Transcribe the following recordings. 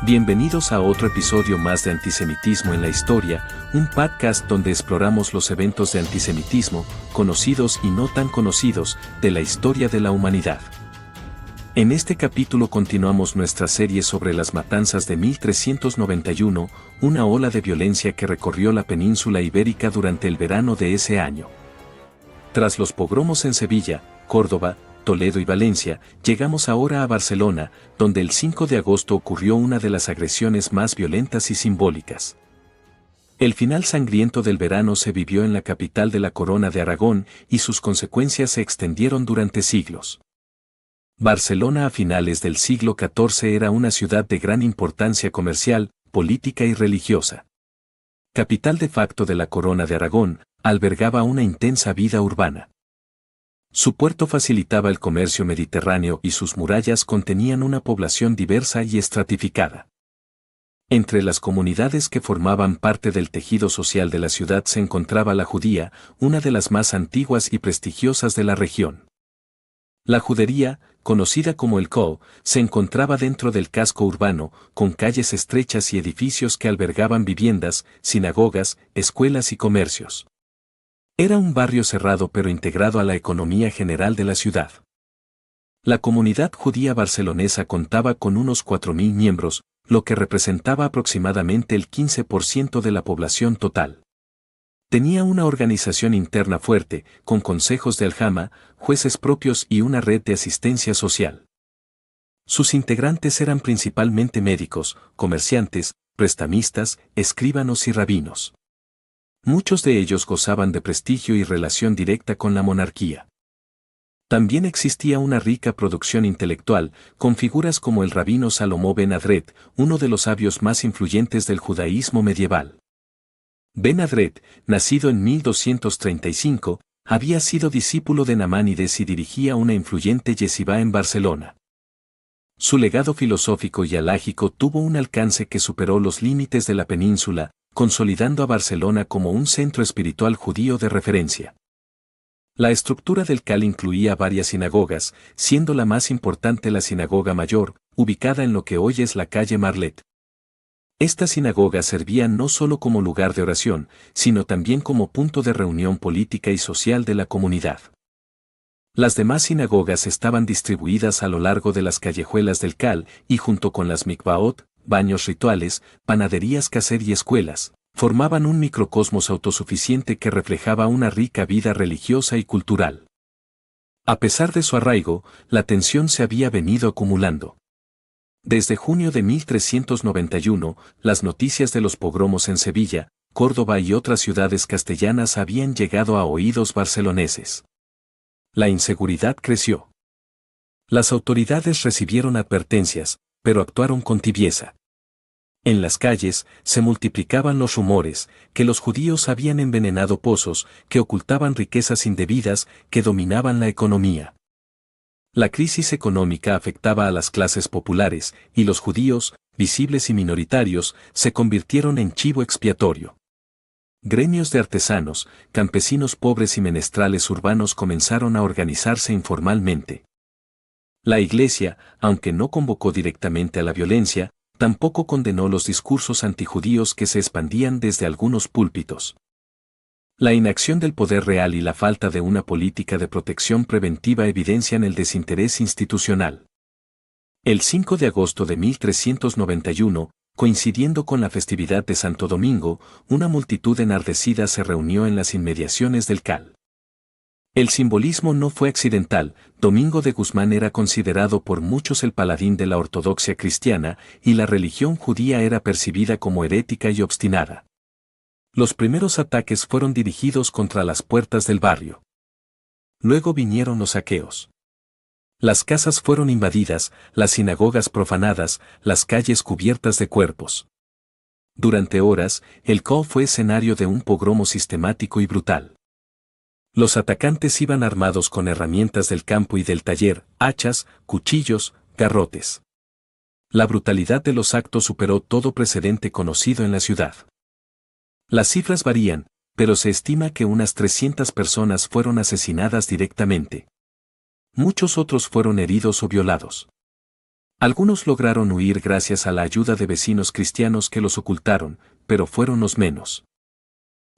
Bienvenidos a otro episodio más de Antisemitismo en la Historia, un podcast donde exploramos los eventos de antisemitismo, conocidos y no tan conocidos, de la historia de la humanidad. En este capítulo continuamos nuestra serie sobre las matanzas de 1391, una ola de violencia que recorrió la península ibérica durante el verano de ese año. Tras los pogromos en Sevilla, Córdoba, Toledo y Valencia, llegamos ahora a Barcelona, donde el 5 de agosto ocurrió una de las agresiones más violentas y simbólicas. El final sangriento del verano se vivió en la capital de la Corona de Aragón y sus consecuencias se extendieron durante siglos. Barcelona a finales del siglo XIV era una ciudad de gran importancia comercial, política y religiosa. Capital de facto de la Corona de Aragón, albergaba una intensa vida urbana. Su puerto facilitaba el comercio mediterráneo y sus murallas contenían una población diversa y estratificada. Entre las comunidades que formaban parte del tejido social de la ciudad se encontraba la judía, una de las más antiguas y prestigiosas de la región. La judería, conocida como el Coll, se encontraba dentro del casco urbano, con calles estrechas y edificios que albergaban viviendas, sinagogas, escuelas y comercios. Era un barrio cerrado pero integrado a la economía general de la ciudad. La comunidad judía barcelonesa contaba con unos 4.000 miembros, lo que representaba aproximadamente el 15% de la población total. Tenía una organización interna fuerte, con consejos de aljama, jueces propios y una red de asistencia social. Sus integrantes eran principalmente médicos, comerciantes, prestamistas, escribanos y rabinos. Muchos de ellos gozaban de prestigio y relación directa con la monarquía. También existía una rica producción intelectual, con figuras como el rabino Salomó ben Adret, uno de los sabios más influyentes del judaísmo medieval. Ben Adret, nacido en 1235, había sido discípulo de Namanides y dirigía una influyente yeshivá en Barcelona. Su legado filosófico y alágico tuvo un alcance que superó los límites de la península, consolidando a Barcelona como un centro espiritual judío de referencia. La estructura del Cal incluía varias sinagogas, siendo la más importante la Sinagoga Mayor, ubicada en lo que hoy es la calle Marlet. Esta sinagoga servía no solo como lugar de oración, sino también como punto de reunión política y social de la comunidad. Las demás sinagogas estaban distribuidas a lo largo de las callejuelas del Cal y junto con las mikvaot, baños rituales, panaderías caser y escuelas, formaban un microcosmos autosuficiente que reflejaba una rica vida religiosa y cultural. A pesar de su arraigo, la tensión se había venido acumulando. Desde junio de 1391, las noticias de los pogromos en Sevilla, Córdoba y otras ciudades castellanas habían llegado a oídos barceloneses. La inseguridad creció. Las autoridades recibieron advertencias, pero actuaron con tibieza. En las calles se multiplicaban los rumores que los judíos habían envenenado pozos, que ocultaban riquezas indebidas, que dominaban la economía. La crisis económica afectaba a las clases populares, y los judíos, visibles y minoritarios, se convirtieron en chivo expiatorio. Gremios de artesanos, campesinos pobres y menestrales urbanos comenzaron a organizarse informalmente. La Iglesia, aunque no convocó directamente a la violencia, tampoco condenó los discursos antijudíos que se expandían desde algunos púlpitos. La inacción del poder real y la falta de una política de protección preventiva evidencian el desinterés institucional. El 5 de agosto de 1391, coincidiendo con la festividad de Santo Domingo, una multitud enardecida se reunió en las inmediaciones del Cal. El simbolismo no fue accidental. Domingo de Guzmán era considerado por muchos el paladín de la ortodoxia cristiana, y la religión judía era percibida como herética y obstinada. Los primeros ataques fueron dirigidos contra las puertas del barrio. Luego vinieron los saqueos. Las casas fueron invadidas, las sinagogas profanadas, las calles cubiertas de cuerpos. Durante horas, el Coll fue escenario de un pogromo sistemático y brutal. Los atacantes iban armados con herramientas del campo y del taller, hachas, cuchillos, garrotes. La brutalidad de los actos superó todo precedente conocido en la ciudad. Las cifras varían, pero se estima que unas 300 personas fueron asesinadas directamente. Muchos otros fueron heridos o violados. Algunos lograron huir gracias a la ayuda de vecinos cristianos que los ocultaron, pero fueron los menos.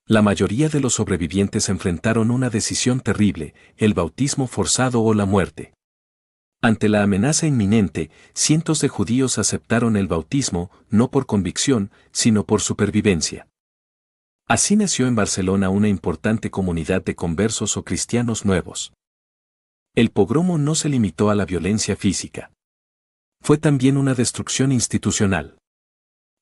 La mayoría de los sobrevivientes enfrentaron una decisión terrible, el bautismo forzado o la muerte. Ante la amenaza inminente, cientos de judíos aceptaron el bautismo, no por convicción, sino por supervivencia. Así nació en Barcelona una importante comunidad de conversos o cristianos nuevos. El pogromo no se limitó a la violencia física. Fue también una destrucción institucional.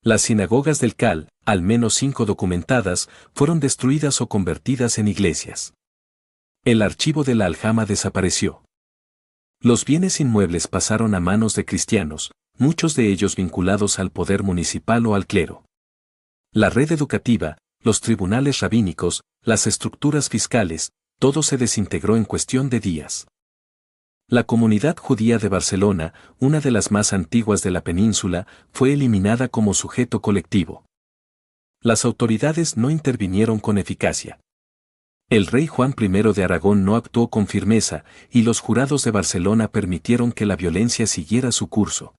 Las sinagogas del Cal, al menos 5 documentadas, fueron destruidas o convertidas en iglesias. El archivo de la aljama desapareció. Los bienes inmuebles pasaron a manos de cristianos, muchos de ellos vinculados al poder municipal o al clero. La red educativa, los tribunales rabínicos, las estructuras fiscales, todo se desintegró en cuestión de días. La comunidad judía de Barcelona, una de las más antiguas de la península, fue eliminada como sujeto colectivo. Las autoridades no intervinieron con eficacia. El rey Juan I de Aragón no actuó con firmeza, y los jurados de Barcelona permitieron que la violencia siguiera su curso.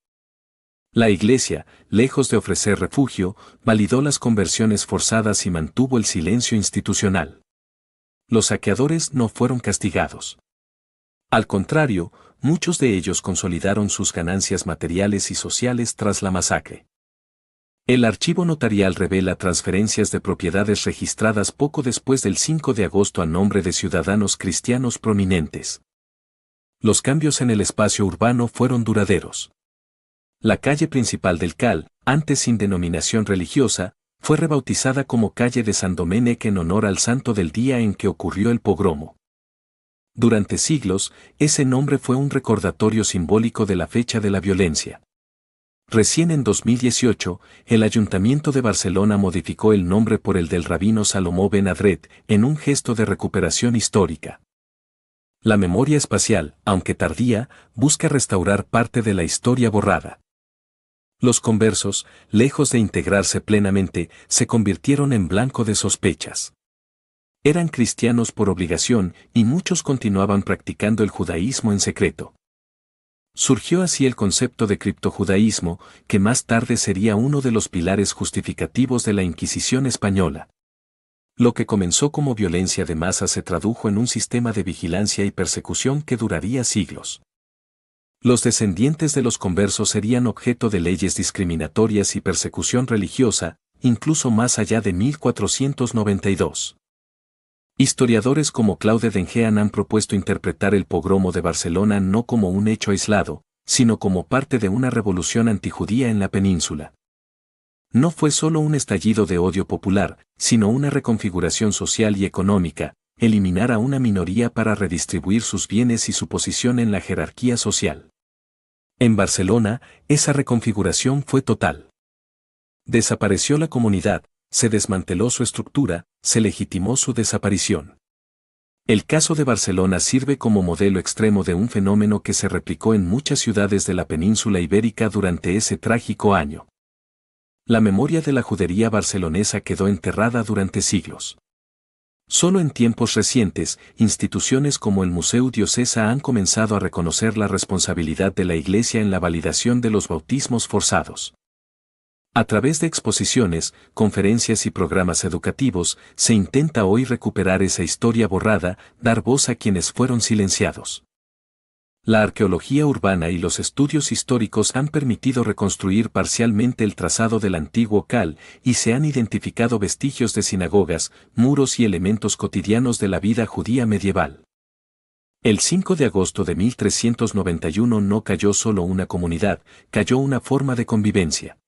La Iglesia, lejos de ofrecer refugio, validó las conversiones forzadas y mantuvo el silencio institucional. Los saqueadores no fueron castigados. Al contrario, muchos de ellos consolidaron sus ganancias materiales y sociales tras la masacre. El archivo notarial revela transferencias de propiedades registradas poco después del 5 de agosto a nombre de ciudadanos cristianos prominentes. Los cambios en el espacio urbano fueron duraderos. La calle principal del Cal, antes sin denominación religiosa, fue rebautizada como calle de San Domènec en honor al santo del día en que ocurrió el pogromo. Durante siglos, ese nombre fue un recordatorio simbólico de la fecha de la violencia. Recién en 2018, el Ayuntamiento de Barcelona modificó el nombre por el del rabino Salomó Ben Adret, en un gesto de recuperación histórica. La memoria espacial, aunque tardía, busca restaurar parte de la historia borrada. Los conversos, lejos de integrarse plenamente, se convirtieron en blanco de sospechas. Eran cristianos por obligación y muchos continuaban practicando el judaísmo en secreto. Surgió así el concepto de criptojudaísmo, que más tarde sería uno de los pilares justificativos de la Inquisición española. Lo que comenzó como violencia de masa se tradujo en un sistema de vigilancia y persecución que duraría siglos. Los descendientes de los conversos serían objeto de leyes discriminatorias y persecución religiosa, incluso más allá de 1492. Historiadores como Claude Dengean han propuesto interpretar el pogromo de Barcelona no como un hecho aislado, sino como parte de una revolución antijudía en la península. No fue solo un estallido de odio popular, sino una reconfiguración social y económica, eliminar a una minoría para redistribuir sus bienes y su posición en la jerarquía social. En Barcelona, esa reconfiguración fue total. Desapareció la comunidad, se desmanteló su estructura, se legitimó su desaparición. El caso de Barcelona sirve como modelo extremo de un fenómeno que se replicó en muchas ciudades de la península ibérica durante ese trágico año. La memoria de la judería barcelonesa quedó enterrada durante siglos. Solo en tiempos recientes, instituciones como el Museu Diocesa han comenzado a reconocer la responsabilidad de la Iglesia en la validación de los bautismos forzados. A través de exposiciones, conferencias y programas educativos, se intenta hoy recuperar esa historia borrada, dar voz a quienes fueron silenciados. La arqueología urbana y los estudios históricos han permitido reconstruir parcialmente el trazado del antiguo Cal y se han identificado vestigios de sinagogas, muros y elementos cotidianos de la vida judía medieval. El 5 de agosto de 1391 no cayó solo una comunidad, cayó una forma de convivencia.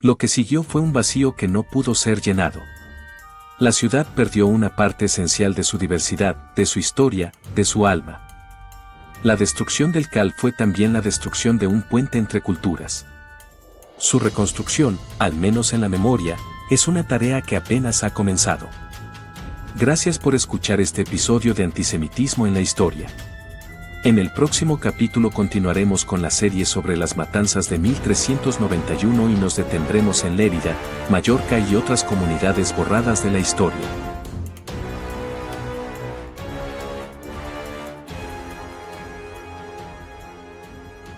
Lo que siguió fue un vacío que no pudo ser llenado. La ciudad perdió una parte esencial de su diversidad, de su historia, de su alma. La destrucción del Cal fue también la destrucción de un puente entre culturas. Su reconstrucción, al menos en la memoria, es una tarea que apenas ha comenzado. Gracias por escuchar este episodio de Antisemitismo en la Historia. En el próximo capítulo continuaremos con la serie sobre las matanzas de 1391 y nos detendremos en Lérida, Mallorca y otras comunidades borradas de la historia.